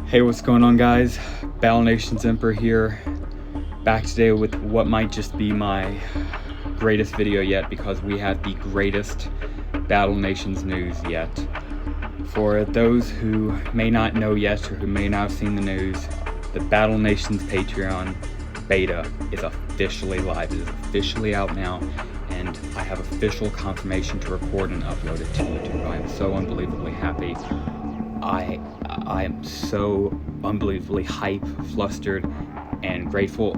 Hey, what's going on, guys? Battle Nations Emperor here, back today with what might just be my greatest video yet, because we have the greatest Battle Nations news yet. For those who may not know yet, or who may not have seen the news, the Battle Nations Patreon beta is officially live. It is officially out now, and I have official confirmation to record and upload it to YouTube. I am so unbelievably happy. I am so unbelievably hype, flustered, and grateful.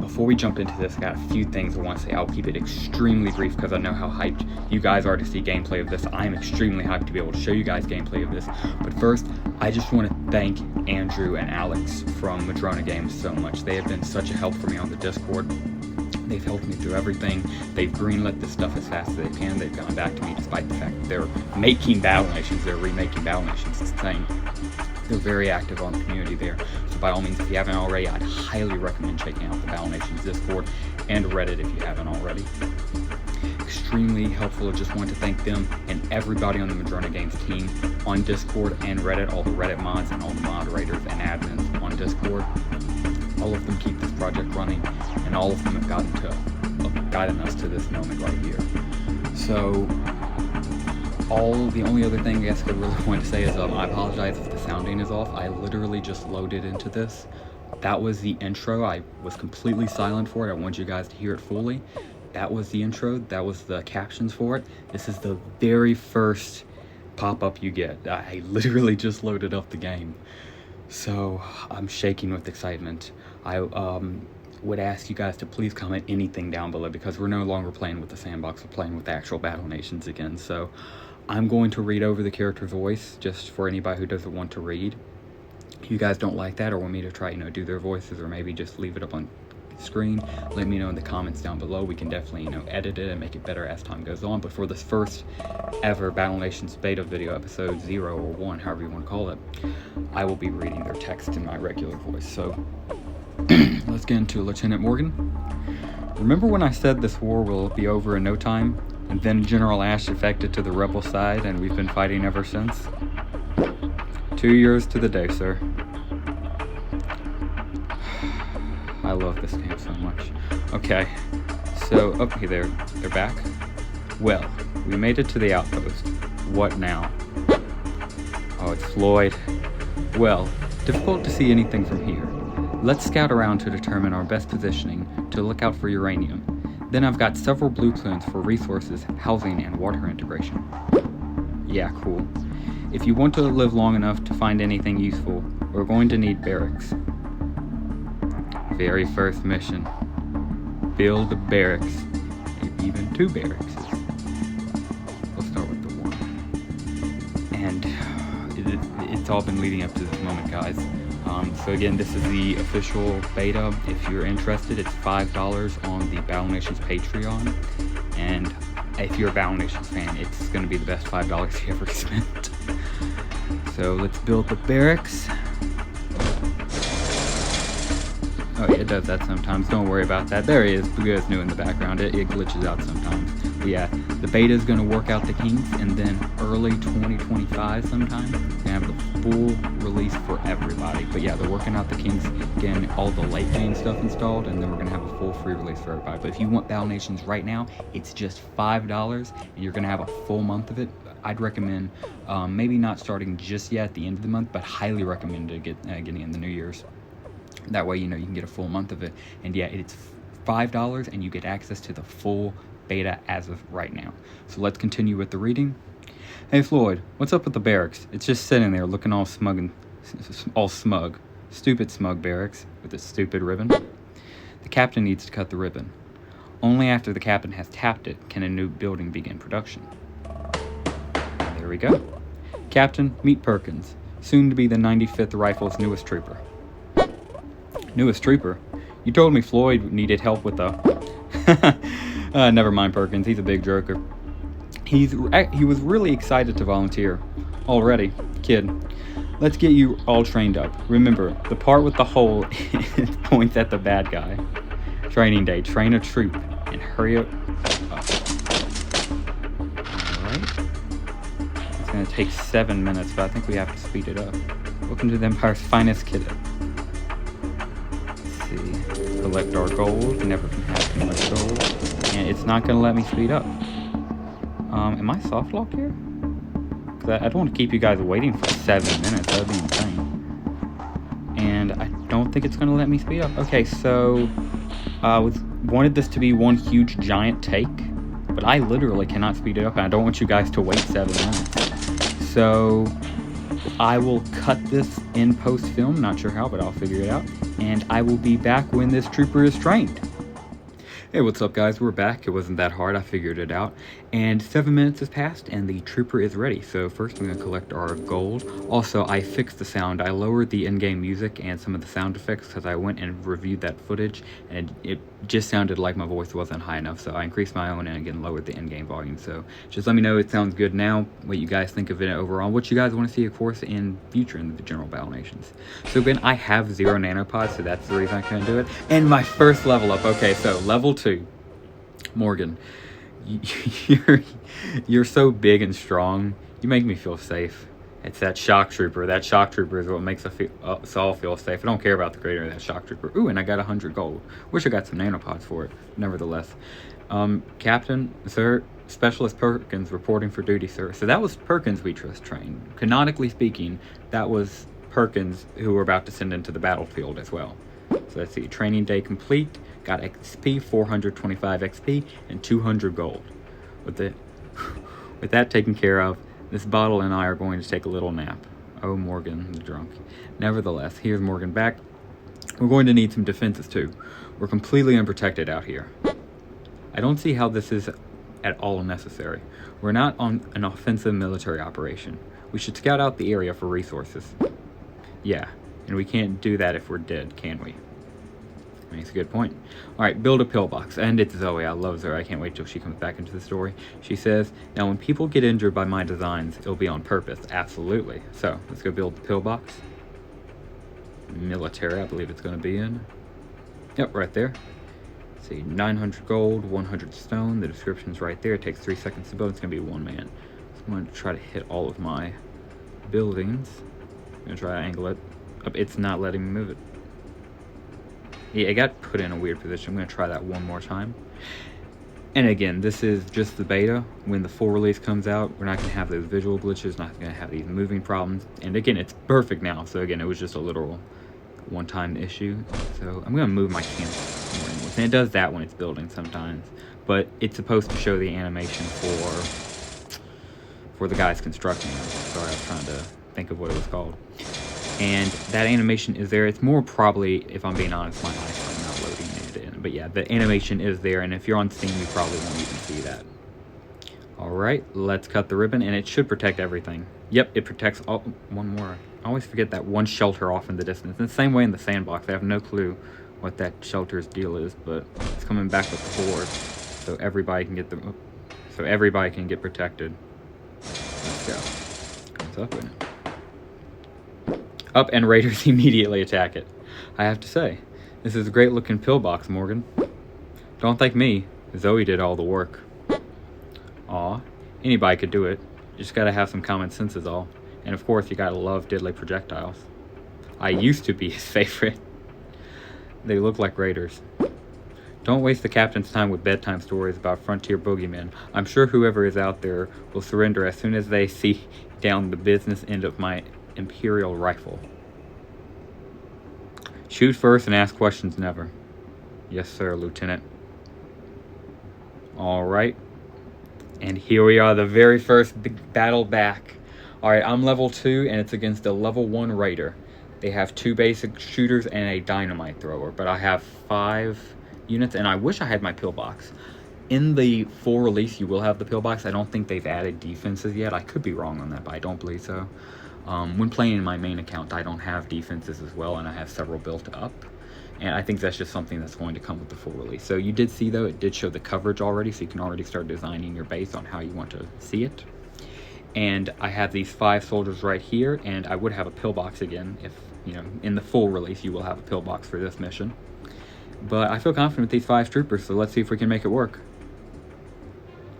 Before we jump into this, I got a few things I want to say. I'll keep it extremely brief because I know how hyped you guys are to see gameplay of this. I am extremely hyped to be able to show you guys gameplay of this. But first, I just want to thank Andrew and Alex from Madrona Games so much. They have been such a help for me on the Discord. They've helped me through everything. They've greenlit this stuff as fast as they can. They've gone back to me despite the fact that they're making Battle Nations. They're remaking Battle Nations. It's insane. They're very active on the community there. So by all means, if you haven't already, I'd highly recommend checking out the Battle Nations Discord and Reddit if you haven't already. Extremely helpful. I just want to thank them and everybody on the Madrona Games team on Discord and Reddit, all the Reddit mods and all the moderators and admins on Discord. All of them keep this project running, and all of them have gotten us to this moment right here. So, the only other thing I guess I really want to say is I apologize if the sounding is off. I literally just loaded into this. That was the intro. I was completely silent for it. I want you guys to hear it fully. That was the intro. That was the captions for it. This is the very first pop-up you get. I literally just loaded up the game. So I'm shaking with excitement. I would ask you guys to please comment anything down below, because we're no longer playing with the sandbox, we're playing with the actual Battle Nations again. So I'm going to read over the character voice just for anybody who doesn't want to read. If you guys don't like that or want me to try, do their voices, or maybe just leave it up on screen, let me know in the comments down below. We can definitely edit it and make it better as time goes on. But for this first ever Battle Nations beta video, episode 0 or 1, however you want to call it, I will be reading their text in my regular voice. So let's get into Lieutenant Morgan. Remember when I said this war will be over in no time, and then General Ash defected to the rebel side and we've been fighting ever since? 2 years to the day, sir. I love this game so much. Okay, so, okay, they're back. Well, we made it to the outpost. What now? Oh, it's Floyd. Well, difficult to see anything from here. Let's scout around to determine our best positioning to look out for uranium. Then I've got several blueprints for resources, housing, and water integration. Yeah, cool. If you want to live long enough to find anything useful, we're going to need barracks. Very first mission. Build a barracks. Maybe even 2 barracks. Let's start with the 1. And it's all been leading up to this moment, guys. So again, this is the official beta. If you're interested, it's $5 on the Battle Nations Patreon. And if you're a Battle Nations fan, it's going to be the best $5 you ever spent. So let's build the barracks. Oh yeah, it does that sometimes. Don't worry about that. There he is. You guys knew in the background. It glitches out sometimes. But yeah, the beta is going to work out the kinks, and then early 2025 sometime, we're going to have the full release for everybody. But yeah, they're working out the kinks, getting all the late game stuff installed, and then we're going to have a full free release for everybody. But if you want Battle Nations right now, it's just $5, and you're going to have a full month of it. I'd recommend maybe not starting just yet at the end of the month, but highly recommend getting in the New Year's. That way, you can get a full month of it. And yeah, it's $5 and you get access to the full beta as of right now. So let's continue with the reading. Hey Floyd, what's up with the barracks? It's just sitting there looking all smug and all smug. Stupid smug barracks with its stupid ribbon. The captain needs to cut the ribbon. Only after the captain has tapped it can a new building begin production. There we go. Captain, meet Perkins, soon to be the 95th Rifle's newest trooper. Newest trooper? You told me Floyd needed help with the... never mind Perkins, he's a big joker. He was really excited to volunteer. Already, kid. Let's get you all trained up. Remember, the part with the hole points at the bad guy. Training day, train a troop, and hurry up. Alright. It's gonna take 7 minutes, but I think we have to speed it up. Welcome to the Empire's finest kiddo. Let's see. Collect our gold. Never can have too much gold. And it's not going to let me speed up. Am I soft locked here? Because I don't want to keep you guys waiting for 7 minutes. That would be insane. And I don't think it's going to let me speed up. Okay, so wanted this to be one huge giant take, but I literally cannot speed it up, and I don't want you guys to wait 7 minutes. So I will cut this in post-film, not sure how, but I'll figure it out. And I will be back when this trooper is trained. Hey, what's up guys? We're back. It wasn't that hard. I figured it out. And 7 minutes has passed and the trooper is ready. So first we're going to collect our gold. Also, I fixed the sound. I lowered the in-game music and some of the sound effects because I went and reviewed that footage and it just sounded like my voice wasn't high enough. So I increased my own and again lowered the in-game volume. So just let me know it sounds good now, what you guys think of it overall, what you guys want to see, of course, in future in the general battle nations. So again, I have 0 nanopods, so that's the reason I couldn't do it. And my first level up. Okay, so level 2. Morgan, you're so big and strong. You make me feel safe. It's that shock trooper. That shock trooper is what makes us all feel safe. I don't care about the greater of that shock trooper. Ooh, and I got 100 gold. Wish I got some nanopods for it. Nevertheless, Captain, sir, Specialist Perkins reporting for duty, sir. So that was Perkins we just trained. Canonically speaking, that was Perkins who we're about to send into the battlefield as well. So let's see. Training day complete. Got XP, 425 XP, and 200 gold. With that taken care of, this bottle and I are going to take a little nap. Oh, Morgan, the drunk. Nevertheless, here's Morgan back. We're going to need some defenses too. We're completely unprotected out here. I don't see how this is at all necessary. We're not on an offensive military operation. We should scout out the area for resources. Yeah, and we can't do that if we're dead, can we? That's a good point. Alright, build a pillbox. And it's Zoe. I love Zoe. I can't wait till she comes back into the story. She says, now when people get injured by my designs, it'll be on purpose. Absolutely. So, let's go build the pillbox. Military, I believe it's going to be in. Yep, right there. Let's see, 900 gold, 100 stone. The description's right there. It takes 3 seconds to build. It's going to be 1 man. So I'm going to try to hit all of my buildings. I'm going to try to angle it. Oh, it's not letting me move it. Yeah, it got put in a weird position. I'm going to try that one more time. And again, this is just the beta. When the full release comes out, we're not going to have those visual glitches, not going to have these moving problems. And again, it's perfect now. So again, it was just a literal one-time issue. So I'm going to move my camp. And it does that when it's building sometimes. But it's supposed to show the animation for the guys constructing it. Sorry, I was trying to think of what it was called. And that animation is there. It's more probably, if I'm being honest, my iPhone not loading it in. But yeah, the animation is there, and if you're on Steam, you probably won't even see that. Alright, let's cut the ribbon, and it should protect everything. Yep, it protects all. One more. I always forget that one shelter off in the distance. And the same way in the sandbox. I have no clue what that shelter's deal is, but it's coming back with the board, so everybody can get protected. Let's go. What's up with it? Up, and raiders immediately attack it. I have to say, this is a great looking pillbox, Morgan. Don't thank me. Zoe did all the work. Aw, anybody could do it. You just gotta have some common sense is all. And of course, you gotta love diddly projectiles. I used to be his favorite. They look like raiders. Don't waste the captain's time with bedtime stories about frontier boogeymen. I'm sure whoever is out there will surrender as soon as they see down the business end of my Imperial rifle. Shoot first and ask questions never. Yes, sir, Lieutenant. Alright. And here we are, the very first big battle back. Alright, I'm level 2, and it's against a level 1 raider. They have 2 basic shooters and a dynamite thrower, but I have 5 units, and I wish I had my pillbox. In the full release, you will have the pillbox. I don't think they've added defenses yet. I could be wrong on that, but I don't believe so. When playing in my main account, I don't have defenses as well, and I have several built up. And I think that's just something that's going to come with the full release. So you did see, though, it did show the coverage already, so you can already start designing your base on how you want to see it. And I have these 5 soldiers right here, and I would have a pillbox again. If, you know, in the full release, you will have a pillbox for this mission. But I feel confident with these 5 troopers, so let's see if we can make it work.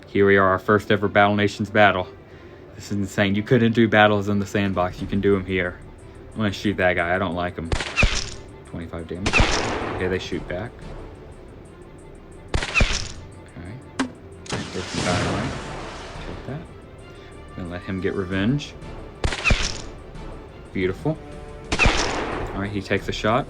Here we are, our first ever Battle Nations battle. This is insane. You couldn't do battles in the sandbox. You can do them here. I'm gonna shoot that guy. I don't like him. 25 damage. Okay, they shoot back. Okay. Throw some dynamite. Take that. Gonna let him get revenge. Beautiful. Alright, he takes a shot.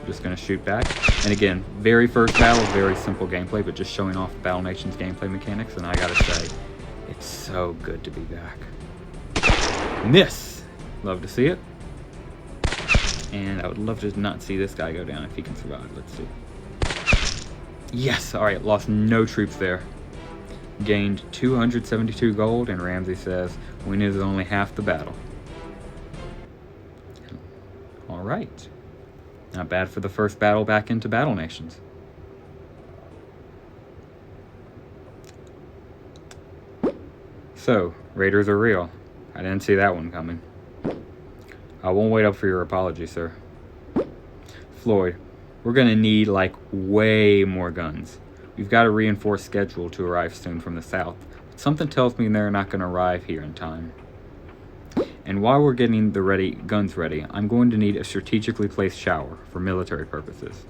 I'm just gonna shoot back. And again, very first battle, very simple gameplay, but just showing off Battle Nation's gameplay mechanics, and I gotta say, it's so good to be back. Miss! Love to see it. And I would love to not see this guy go down if he can survive. Let's see. Yes! Alright, lost no troops there. Gained 272 gold, and Ramsey says, win is only half the battle. Alright. Not bad for the first battle back into Battle Nations. So, Raiders are real. I didn't see that one coming. I won't wait up for your apology, sir. Floyd, we're gonna need, like, way more guns. We've got a reinforced schedule to arrive soon from the south. But something tells me they're not gonna arrive here in time. And while we're getting the guns ready, I'm going to need a strategically placed shower for military purposes.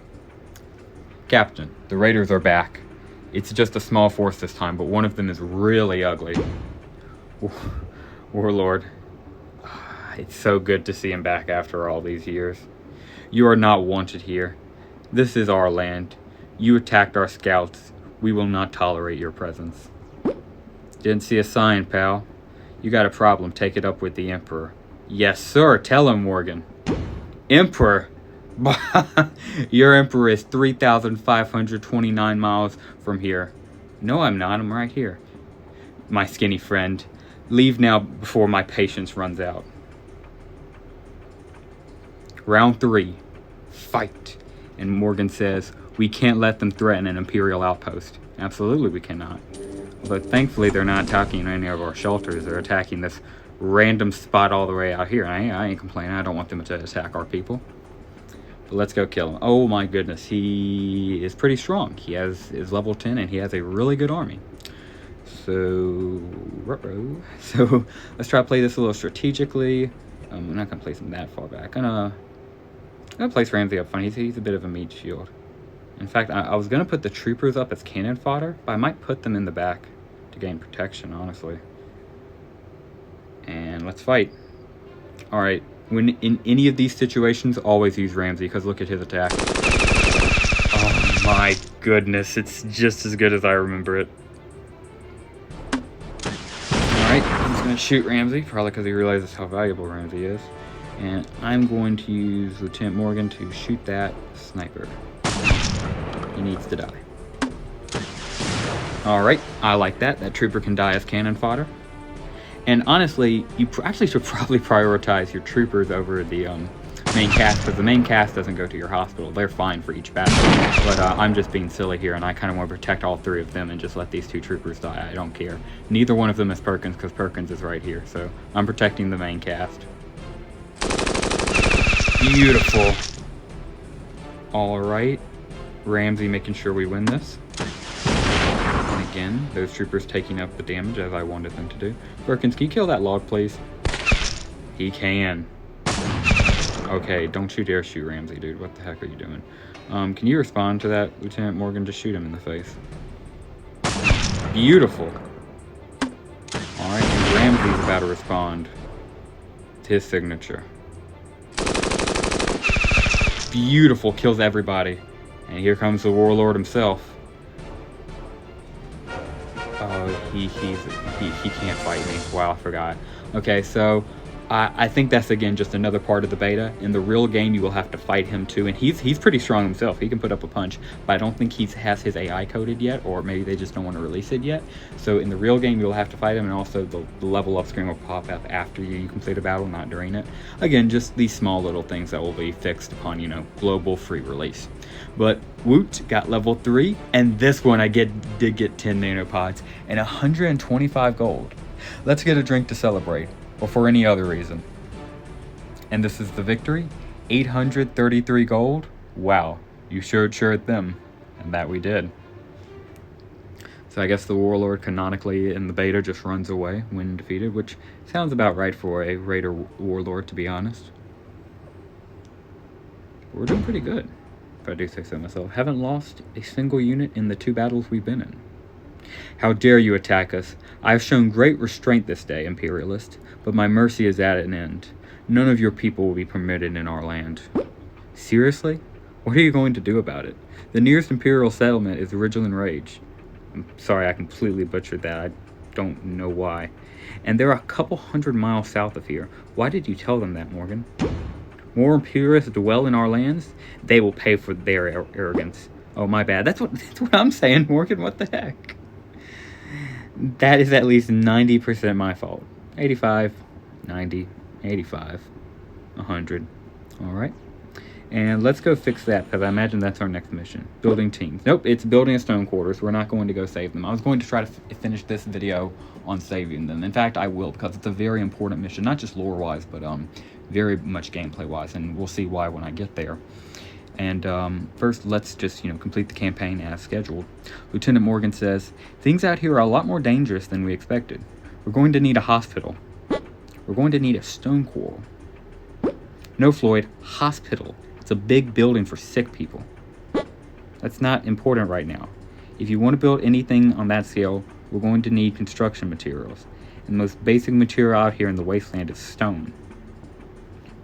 Captain, the Raiders are back. It's just a small force this time, but one of them is really ugly. Warlord, it's so good to see him back after all these years. You are not wanted here. This is our land. You attacked our scouts. We will not tolerate your presence. Didn't see a sign, pal. You got a problem, take it up with the Emperor. Yes, sir, tell him, Morgan. Emperor? Your Emperor is 3,529 miles from here. No, I'm not, I'm right here. My skinny friend, leave now before my patience runs out. Round 3, fight. And Morgan says, we can't let them threaten an Imperial outpost. Absolutely we cannot. But thankfully they're not attacking any of our shelters. They're attacking this random spot all the way out here. I ain't complaining. I don't want them to attack our people. But let's go kill him. Oh my goodness. He is pretty strong. He is level 10 and he has a really good army. So let's try to play this a little strategically. I'm not going to place him that far back. I'm going to place Ramsey up front. He's a bit of a meat shield. In fact, I was going to put the troopers up as cannon fodder, but I might put them in the back to gain protection, honestly. And let's fight. Alright, when in any of these situations, always use Ramsey, because look at his attack. Oh my goodness, it's just as good as I remember it. Alright, I'm just going to shoot Ramsey, probably because he realizes how valuable Ramsey is. And I'm going to use Lieutenant Morgan to shoot that sniper. He needs to die. Alright, I like that. That trooper can die as cannon fodder. And honestly, you actually should probably prioritize your troopers over the main cast, because the main cast doesn't go to your hospital. They're fine for each battle. But I'm just being silly here, and I kind of want to protect all 3 of them and just let these 2 troopers die. I don't care. Neither one of them is Perkins, because Perkins is right here. So I'm protecting the main cast. Beautiful. Alright. Ramsey making sure we win this. And again, those troopers taking up the damage as I wanted them to do. Perkins, can you kill that log, please? He can. Okay, don't you dare shoot Ramsey, dude. What the heck are you doing? Can you respond to that, Lieutenant Morgan? Just shoot him in the face. Beautiful. Alright, and Ramsey's about to respond. It's his signature. Beautiful, kills everybody. And here comes the warlord himself. Oh, he can't fight me. Wow, I forgot. Okay, so I think that's again just another part of the beta. In the real game, you will have to fight him too, and he's pretty strong himself. He can put up a punch, but I don't think he has his AI coded yet, or maybe they just don't want to release it yet. So in the real game, you'll have to fight him, and also the level up screen will pop up after you complete a battle, not during it. Again, just these small little things that will be fixed upon, you know, global free release. But Woot got level 3, and this one I did get 10 nanopods and 125 gold. Let's get a drink to celebrate, or for any other reason. And this is the victory. 833 gold. Wow, you showed at them, and that we did. So I guess the warlord canonically in the beta just runs away when defeated, which sounds about right for a raider warlord, to be honest. we're doing pretty good, if I do say so myself. Haven't lost a single unit in the 2 battles we've been in. How dare you attack us? I have shown great restraint this day, Imperialist, but my mercy is at an end. None of your people will be permitted in our land. Seriously? What are you going to do about it? The nearest Imperial settlement is Ridgeland Rage. I'm sorry, I completely butchered that. I don't know why. And they're a couple 100 miles south of here. Why did you tell them that, Morgan? More Imperialists dwell in our lands? They will pay for their arrogance. Oh, my bad. That's what I'm saying, Morgan. What the heck? That is at least 90% my fault. 85, 90, 85, 100. Alright. And let's go fix that, because I imagine that's our next mission. Building teams. Nope, it's building a stone quarters. We're not going to go save them. I was going to try to finish this video on saving them. In fact, I will, because it's a very important mission. Not just lore-wise, but very much gameplay-wise. And we'll see why when I get there. And first, let's just, complete the campaign as scheduled. Lieutenant Morgan says, things out here are a lot more dangerous than we expected. We're going to need a hospital. We're going to need a stone quarry. No, Floyd, hospital. It's a big building for sick people. That's not important right now. If you want to build anything on that scale, we're going to need construction materials. And the most basic material out here in the wasteland is stone.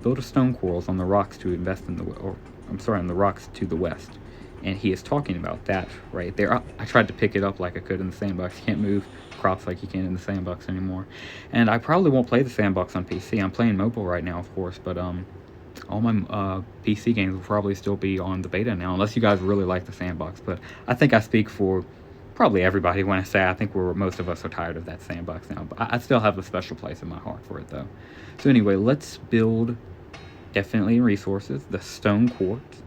Build a stone quarries on the rocks to invest in on the rocks to the west. And he is talking about that right there. I tried to pick it up like I could in the sandbox. You can't move crops like you can in the sandbox anymore. And I probably won't play the sandbox on PC. I'm playing mobile right now, of course, but all my PC games will probably still be on the beta now, unless you guys really like the sandbox. But I think I speak for probably everybody when I say I think most of us are tired of that sandbox now. But I still have a special place in my heart for it, though. So anyway, let's build, definitely resources, the stone quartz.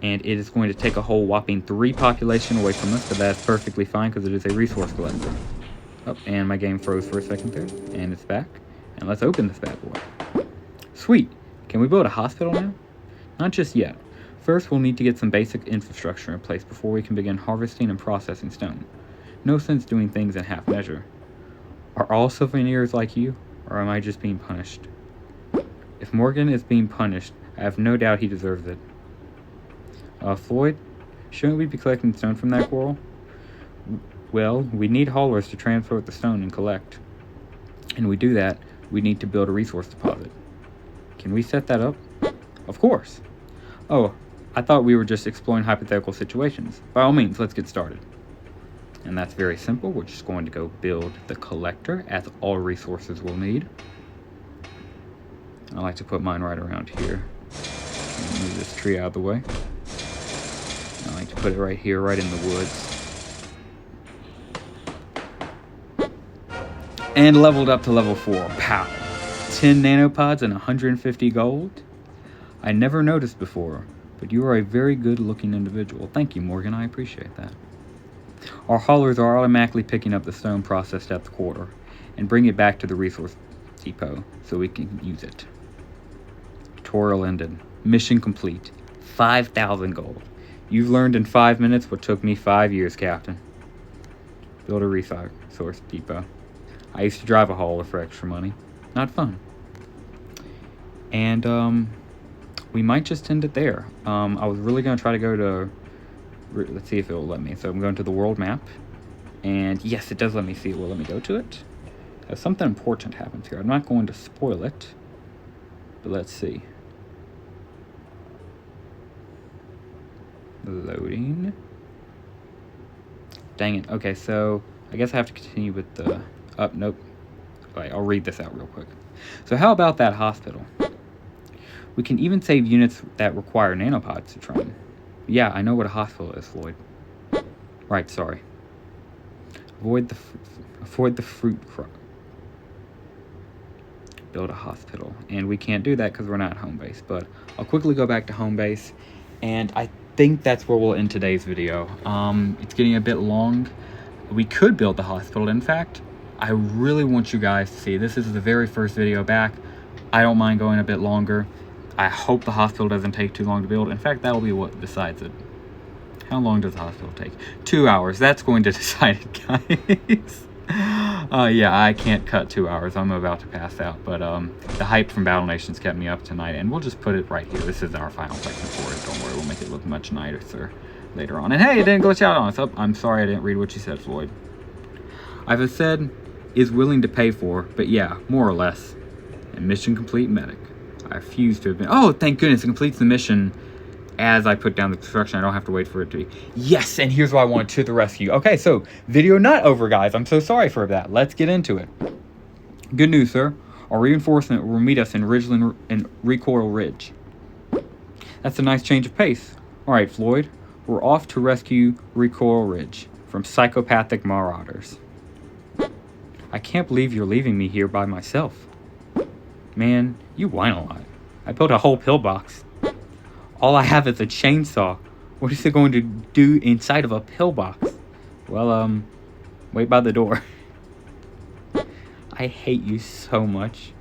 And it is going to take a whole whopping 3 population away from us, but that's perfectly fine because it is a resource collector. Oh, and my game froze for a second there, and it's back. And let's open this bad boy. Sweet! Can we build a hospital now? Not just yet. First, we'll need to get some basic infrastructure in place before we can begin harvesting and processing stone. No sense doing things in half measure. Are all souvenirs like you, or am I just being punished? If Morgan is being punished, I have no doubt he deserves it. Floyd, shouldn't we be collecting stone from that quarry? Well, we need haulers to transport the stone and collect. And we do that, we need to build a resource deposit. Can we set that up? Of course. Oh, I thought we were just exploring hypothetical situations. By all means, let's get started. And that's very simple. We're just going to go build the collector, as all resources will need. I like to put mine right around here. Move this tree out of the way. I like to put it right here, right in the woods. And leveled up to level 4. Pow! 10 nanopods and 150 gold? I never noticed before, but you are a very good looking individual. Thank you, Morgan, I appreciate that. Our haulers are automatically picking up the stone processed at the quarter and bring it back to the resource depot so we can use it. Tutorial ended. Mission complete. 5,000 gold. You've learned in 5 minutes what took me 5 years, Captain. Build a resource depot. I used to drive a hauler for extra money. Not fun. And we might just end it there. I was really going to try to go to... Let's see if it will let me. So I'm going to the world map. And yes, it does let me see it. Will let me go to it? Something important happens here. I'm not going to spoil it. But let's see. Loading. Dang it. Okay, so I guess I have to continue with the... nope. Right, I'll read this out real quick. So how about that hospital? We can even save units that require nanopods to train. Yeah, I know what a hospital is, Floyd. Right, sorry. Avoid the fruit crop. Build a hospital. And we can't do that because we're not at home base. But I'll quickly go back to home base. And I think that's where we'll end today's video. It's getting a bit long. We could build the hospital. In fact, I really want you guys to see. This is the very first video back. I don't mind going a bit longer. I hope the hospital doesn't take too long to build. In fact, that'll be what decides it. How long does the hospital take? 2 hours. That's going to decide it, guys. Yeah, I can't cut 2 hours. I'm about to pass out. But the hype from Battle Nations kept me up tonight. And we'll just put it right here. This is our final section for it. Don't worry, we'll make it look much nicer later on. And hey, it didn't glitch out on us. Oh, I'm sorry I didn't read what you said, Floyd. I've said is willing to pay for, but yeah, more or less. And mission complete medic. I refuse to have been. Oh, thank goodness, it completes the mission as I put down the construction. I don't have to wait for it to be. Yes, and here's why I want to the rescue. Okay, so video not over, guys. I'm so sorry for that. Let's get into it. Good news, sir. Our reinforcement will meet us in Ridgeland and Recoil Ridge. That's a nice change of pace. All right, Floyd. We're off to rescue Recoil Ridge from psychopathic marauders. I can't believe you're leaving me here by myself. Man, you whine a lot. I built a whole pillbox. All I have is a chainsaw. What is it going to do inside of a pillbox? Well, wait by the door. I hate you so much.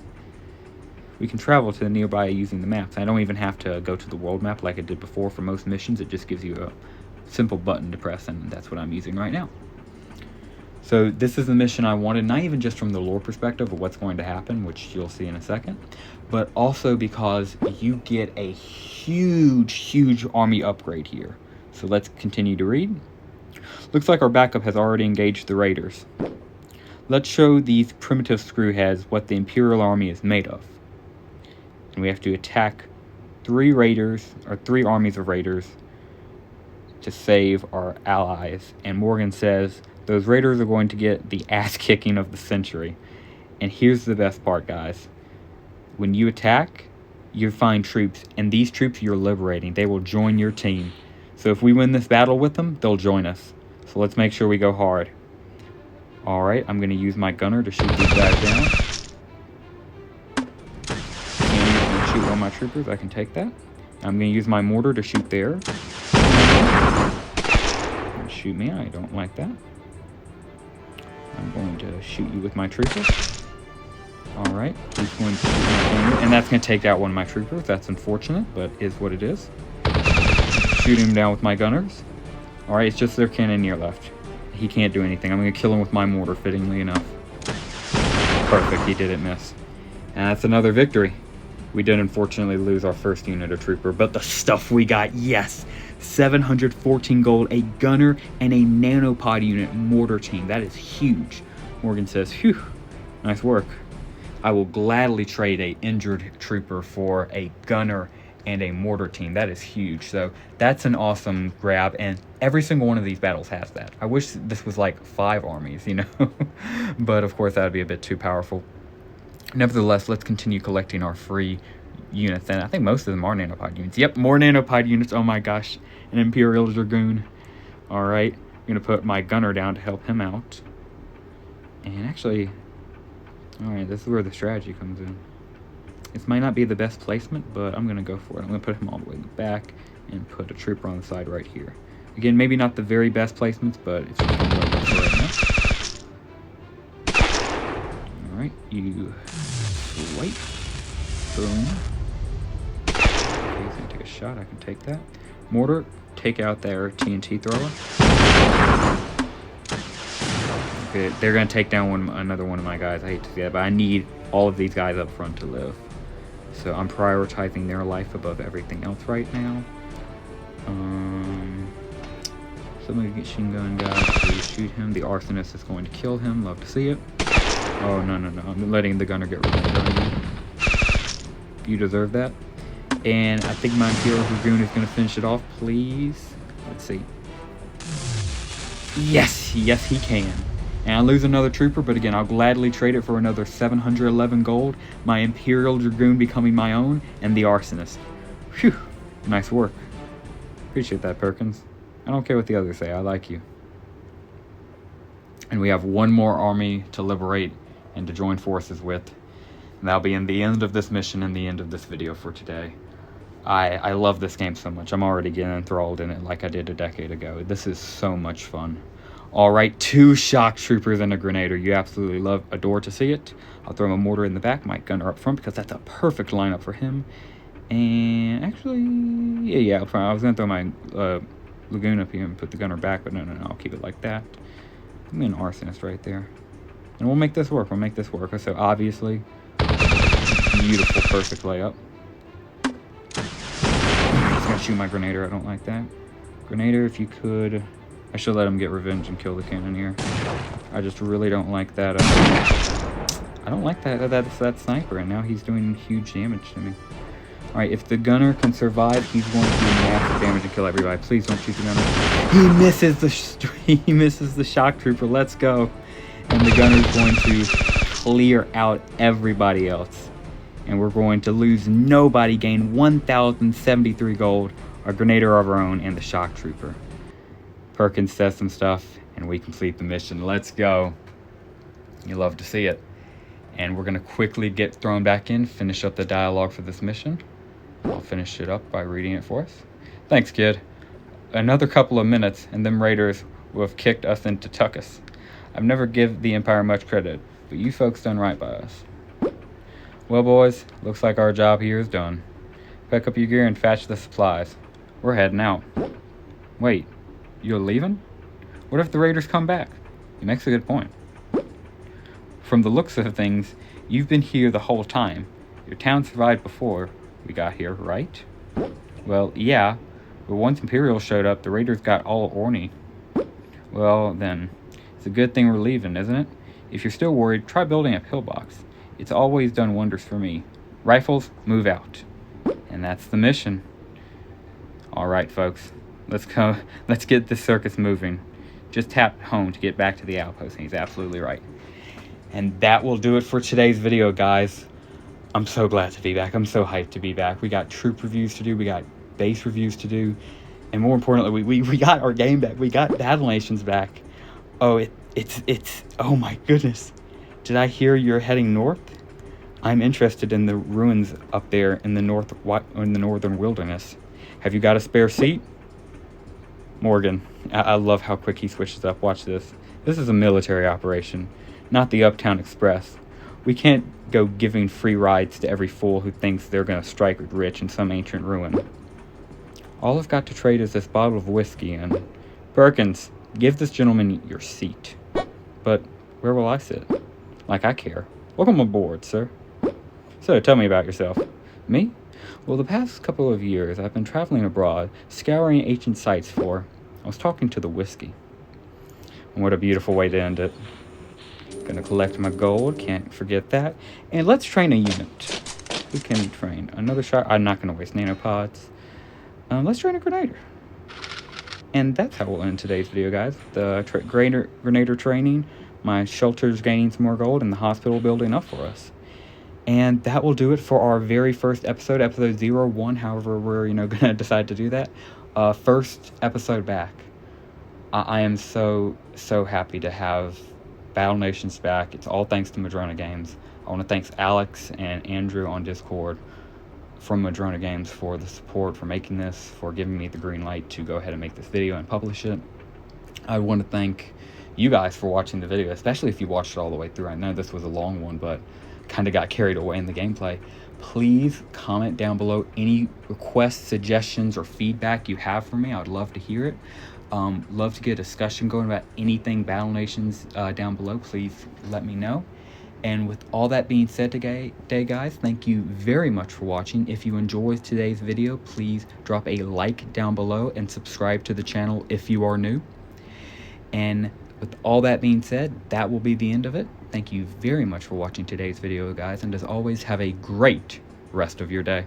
We can travel to the nearby using the maps. I don't even have to go to the world map like I did before for most missions. It just gives you a simple button to press, and that's what I'm using right now. So this is the mission I wanted, not even just from the lore perspective of what's going to happen, which you'll see in a second, but also because you get a huge army upgrade here. So let's continue to read. Looks like our backup has already engaged the raiders. Let's show these primitive screwheads what the Imperial Army is made of. And we have to attack 3 armies of raiders to save our allies. And Morgan says those raiders are going to get the ass kicking of the century. And here's the best part, guys. When you attack, you find troops, and these troops you're liberating. They will join your team. So if we win this battle with them, they'll join us. So let's make sure we go hard. Alright, I'm going to use my gunner to shoot these guys down. And shoot all my troopers. I can take that. I'm going to use my mortar to shoot there. Shoot me. I don't like that. I'm going to shoot you with my trooper. Alright, he's going to shoot my gunner, and that's going to take out one of my troopers. That's unfortunate, but is what it is. Shoot him down with my gunners. Alright, it's just their cannoneer left. He can't do anything. I'm going to kill him with my mortar, fittingly enough. Perfect, he didn't miss. And that's another victory. We did unfortunately lose our first unit of trooper, but the stuff we got, yes! 714 gold, a gunner, and a nanopod unit mortar team. That is huge. Morgan says, phew, nice work. I will gladly trade a injured trooper for a gunner and a mortar team. That is huge. So that's an awesome grab, and every single one of these battles has that. I wish this was like 5 armies, you know? But of course that would be a bit too powerful. Nevertheless, let's continue collecting our free units, and I think most of them are nanopod units. Yep, more nanopod units. Oh my gosh, an Imperial Dragoon. Alright, I'm gonna put my gunner down to help him out. And actually, alright, this is where the strategy comes in. This might not be the best placement, but I'm gonna go for it. I'm gonna put him all the way in the back and put a trooper on the side right here. Again, maybe not the very best placements, but it's just gonna go right now. Alright, you swipe. Boom. Okay, he's gonna take a shot. I can take that. Mortar, take out their TNT thrower. Okay, they're gonna take down another one of my guys. I hate to see that, but I need all of these guys up front to live. So I'm prioritizing their life above everything else right now. Somebody get machine gun guy, please shoot him. The arsonist is going to kill him. Love to see it. Oh, no. I'm letting the gunner get rid of him. You deserve that. And I think my Imperial Dragoon is going to finish it off, please. Let's see. Yes, he can. And I lose another trooper, but again, I'll gladly trade it for another 711 gold, my Imperial Dragoon becoming my own, and the arsonist. Phew, nice work. Appreciate that, Perkins. I don't care what the others say, I like you. And we have one more army to liberate and to join forces with. And that'll be in the end of this mission and the end of this video for today. I love this game so much. I'm already getting enthralled in it like I did a decade ago. This is so much fun. Alright, 2 shock troopers and a grenader. You absolutely adore to see it. I'll throw my mortar in the back, my gunner up front, because that's a perfect lineup for him. And actually, yeah, up front. I was going to throw my Lagoon up here and put the gunner back, but no, I'll keep it like that. I'm an arsonist right there. And we'll make this work. We'll make this work. So obviously, beautiful, perfect layup. He's gonna shoot my Grenader. I don't like that. Grenader, if you could... I should let him get revenge and kill the Cannoneer. I just really don't like that. I don't like that sniper, and now he's doing huge damage to me. Alright, if the gunner can survive, he's going to do massive damage and kill everybody. Please don't shoot the gunner. He misses the shock trooper. Let's go. And the gunner's going to clear out everybody else. And we're going to lose nobody, gain 1,073 gold, our Grenader of our own, and the shock trooper. Perkins says some stuff, and we complete the mission. Let's go. You love to see it. And we're going to quickly get thrown back in, finish up the dialogue for this mission. I'll finish it up by reading it for us. Thanks, kid. Another couple of minutes, and them raiders will have kicked us into Tuckus. I've never give the Empire much credit, but you folks done right by us. Well, boys, looks like our job here is done. Pack up your gear and fetch the supplies. We're heading out. Wait, you're leaving? What if the raiders come back? He makes a good point. From the looks of things, you've been here the whole time. Your town survived before we got here, right? Well, yeah, but once Imperials showed up, the raiders got all orny. Well, then, it's a good thing we're leaving, isn't it? If you're still worried, try building a pillbox. It's always done wonders for me. Rifles, move out. And that's the mission. Alright, folks. Let's go. Let's get this circus moving. Just tap home to get back to the outpost, and he's absolutely right. And that will do it for today's video, guys. I'm so glad to be back. I'm so hyped to be back. We got troop reviews to do. We got base reviews to do. And more importantly, we got our game back. We got Battle Nations back. Oh, it's oh my goodness. Did I hear you're heading north? I'm interested in the ruins up there in the northern wilderness. Have you got a spare seat? Morgan, I love how quick he switches up. Watch this. This is a military operation, not the Uptown Express. We can't go giving free rides to every fool who thinks they're going to strike it rich in some ancient ruin. All I've got to trade is this bottle of whiskey, and... Perkins, give this gentleman your seat. But where will I sit? Like I care. Welcome aboard, sir. So, tell me about yourself. Me? Well, the past couple of years, I've been traveling abroad, scouring ancient sites for... I was talking to the whiskey. And what a beautiful way to end it. Gonna collect my gold, can't forget that. And let's train a unit. Who can train? Another shot. I'm not gonna waste nanopods. Let's train a Grenader. And that's how we'll end today's video, guys. The Grenader training, my shelter's gaining some more gold, and the hospital building up for us. And that will do it for our very first episode, episode 01, however we're, gonna decide to do that. First episode back. I am so happy to have Battle Nations back. It's all thanks to Madrona Games. I want to thank Alex and Andrew on Discord from Madrona Games for the support, for making this, for giving me the green light to go ahead and make this video and publish it. I want to thank you guys for watching the video, especially if you watched it all the way through. I know this was a long one, but kind of got carried away in the gameplay. Please comment down below any requests, suggestions, or feedback you have for me. I would love to hear it. Love to get a discussion going about anything Battle Nations down below. Please let me know. And with all that being said today, guys, thank you very much for watching. If you enjoyed today's video, please drop a like down below and subscribe to the channel if you are new. And with all that being said, that will be the end of it. Thank you very much for watching today's video, guys. And as always, have a great rest of your day.